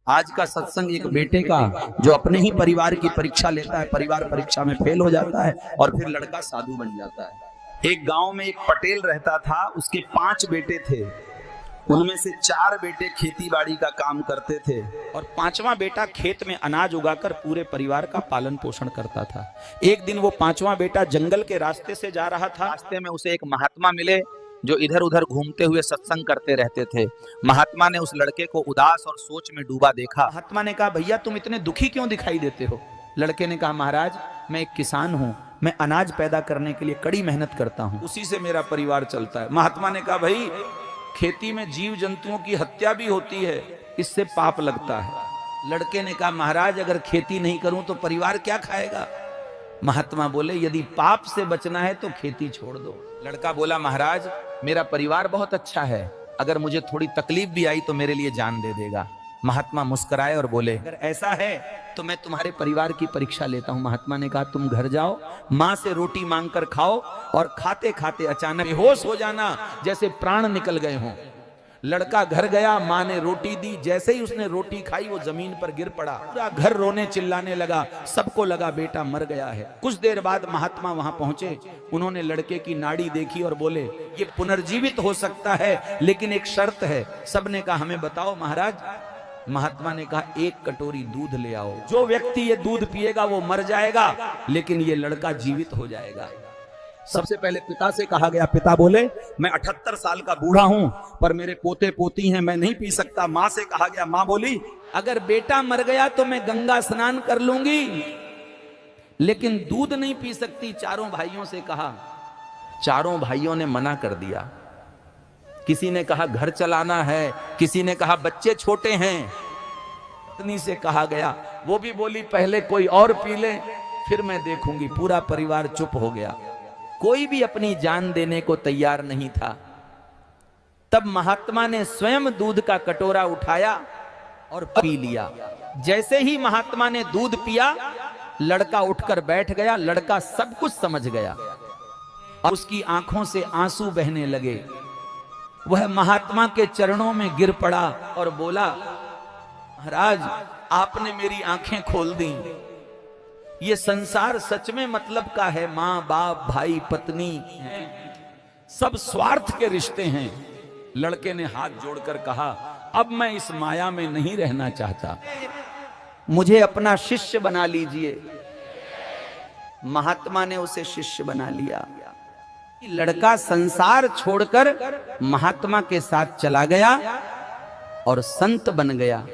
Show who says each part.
Speaker 1: आज का सत्संग एक बेटे का जो अपने ही परिवार की परीक्षा लेता है, परिवार परीक्षा में फेल हो जाता है और फिर लड़का साधु बन जाता है। एक गांव में एक पटेल रहता था, उसके 5 बेटे थे। उनमें से 4 बेटे खेती बाड़ी का काम करते थे और 5वां बेटा खेत में अनाज उगाकर पूरे परिवार का पालन पोषण करता था। एक दिन वो 5वां बेटा जंगल के रास्ते से जा रहा था। रास्ते में उसे एक महात्मा मिले जो इधर उधर घूमते हुए सत्संग करते रहते थे। महात्मा ने उस लड़के को उदास और सोच में डूबा देखा। महात्मा ने कहा, भैया तुम इतने दुखी क्यों दिखाई देते हो? लड़के ने कहा, महाराज मैं एक किसान हूं, मैं अनाज पैदा करने के लिए कड़ी मेहनत करता हूं, उसी से मेरा परिवार चलता है। महात्मा ने कहा, भाई खेती में जीव जंतुओं की हत्या भी होती है, इससे पाप लगता है। लड़के ने कहा, महाराज अगर खेती नहीं करूं तो परिवार क्या खाएगा? महात्मा बोले, यदि पाप से बचना है तो खेती छोड़ दो। लड़का बोला, महाराज मेरा परिवार बहुत अच्छा है, अगर मुझे थोड़ी तकलीफ भी आई तो मेरे लिए जान दे देगा। महात्मा मुस्कुराए और बोले, अगर ऐसा है तो मैं तुम्हारे परिवार की परीक्षा लेता हूं। महात्मा ने कहा, तुम घर जाओ, मां से रोटी मांगकर खाओ और खाते खाते अचानक बेहोश हो जाना, जैसे प्राण निकल गए हों। लड़का घर गया, मां ने रोटी दी, जैसे ही उसने रोटी खाई वो जमीन पर गिर पड़ा। पूरा घर रोने चिल्लाने लगा, सबको लगा बेटा मर गया है। कुछ देर बाद महात्मा वहां पहुंचे, उन्होंने लड़के की नाड़ी देखी और बोले, ये पुनर्जीवित हो सकता है लेकिन एक शर्त है। सबने कहा, हमें बताओ महाराज। महात्मा ने कहा, 1 कटोरी दूध ले आओ, जो व्यक्ति ये दूध पिएगा वो मर जाएगा लेकिन ये लड़का जीवित हो जाएगा। सबसे पहले पिता से कहा गया। पिता बोले, मैं 78 साल का बूढ़ा हूं पर मेरे पोते पोती हैं, मैं नहीं पी सकता। मां से कहा गया। मां बोली, अगर बेटा मर गया तो मैं गंगा स्नान कर लूंगी लेकिन दूध नहीं पी सकती। चारों भाइयों से कहा, चारों भाइयों ने मना कर दिया। किसी ने कहा घर चलाना है, किसी ने कहा बच्चे छोटे हैं। पत्नी से कहा गया, वो भी बोली पहले कोई और पी ले फिर मैं देखूंगी। पूरा परिवार चुप हो गया, कोई भी अपनी जान देने को तैयार नहीं था। तब महात्मा ने स्वयं दूध का कटोरा उठाया और पी लिया। जैसे ही महात्मा ने दूध पिया, लड़का उठकर बैठ गया। लड़का सब कुछ समझ गया और उसकी आंखों से आंसू बहने लगे। वह महात्मा के चरणों में गिर पड़ा और बोला, महाराज आपने मेरी आंखें खोल दी। ये संसार सच में मतलब का है। मां बाप भाई पत्नी सब स्वार्थ के रिश्ते हैं। लड़के ने हाथ जोड़कर कहा, अब मैं इस माया में नहीं रहना चाहता, मुझे अपना शिष्य बना लीजिए। महात्मा ने उसे शिष्य बना लिया। लड़का संसार छोड़कर महात्मा के साथ चला गया और संत बन गया।